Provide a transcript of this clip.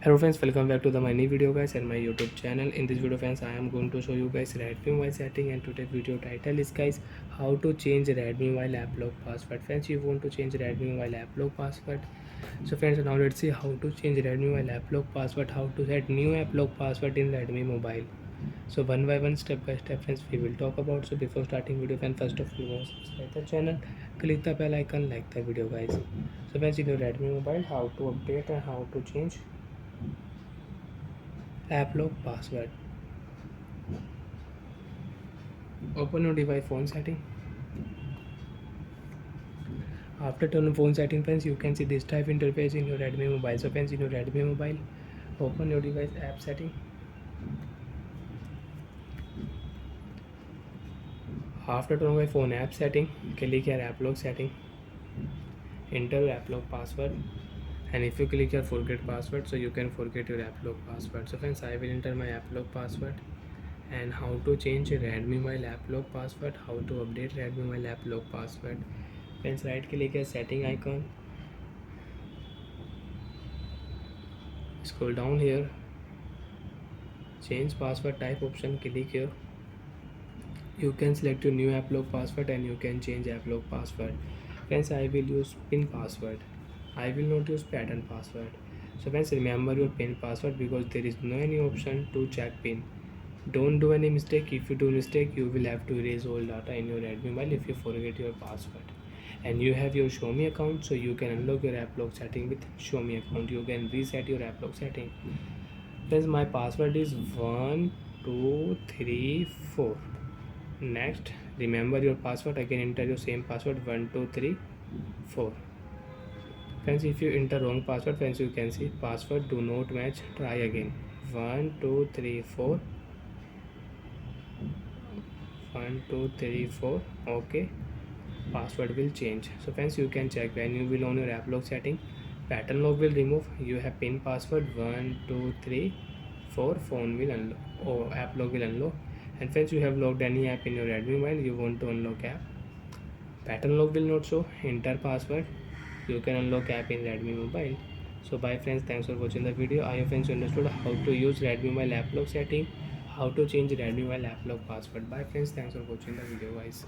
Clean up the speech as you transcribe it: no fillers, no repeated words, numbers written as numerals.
Hello friends, welcome back to my new video guys and my YouTube channel. In this video friends, I am going to show you guys Redmi mobile setting, and today's video title is guys how to change Redmi mobile app lock password. Friends, you want to change Redmi mobile app lock password. So friends, now let's see how to change Redmi mobile app lock password, how to set new app lock password in Redmi mobile. So one by one, step by step friends, we will talk about. So before starting video friends, first of all subscribe the channel, click the bell icon, like the video guys. So friends, in your Redmi mobile, how to update and how to change applock password. Open your device phone setting. After turn on phone setting friends, you can see this type interface in your Redmi mobile. So friends, in your Redmi mobile, open your device app setting. After turn on my phone app setting, click here applock setting, enter your applock password, and if you click here forget password, so you can forget your applock password. So friends, I will enter my applock password. And how to change Redmi mobile app lock password, how to update Redmi mobile app lock password. Friends, right click a setting icon, scroll down here, change password type option, click here. You can select your new app lock password and you can change app lock password. Friends, I will use pin password, I will not use pattern password. So friends, remember your pin password because there is no any option to check pin. Don't do any mistake. If you do mistake, you will have to erase all data in your Redmi mobile if you forget your password. And you have your Xiaomi account, so you can unlock your app lock setting with Xiaomi account. You can reset your app lock setting. Friends, my password is 1234. Next, remember your password. Again, enter your same password 1234. Friends, if you enter wrong password, friends, you can see password do not match. Try again. 1234. 1234. Okay, password will change. So friends, you can check when you will on your app lock setting, pattern lock will remove, you have pin password 1234, phone will unlock or app lock will unlock. And friends, you have locked any app in your Redmi mobile, you want to unlock app, pattern lock will not show, enter password, you can unlock app in Redmi mobile. So bye friends, thanks for watching the video. I hope friends you understood how to use Redmi mobile app lock setting, how to change Redmi mobile app lock password. Bye friends, thanks for watching the video guys.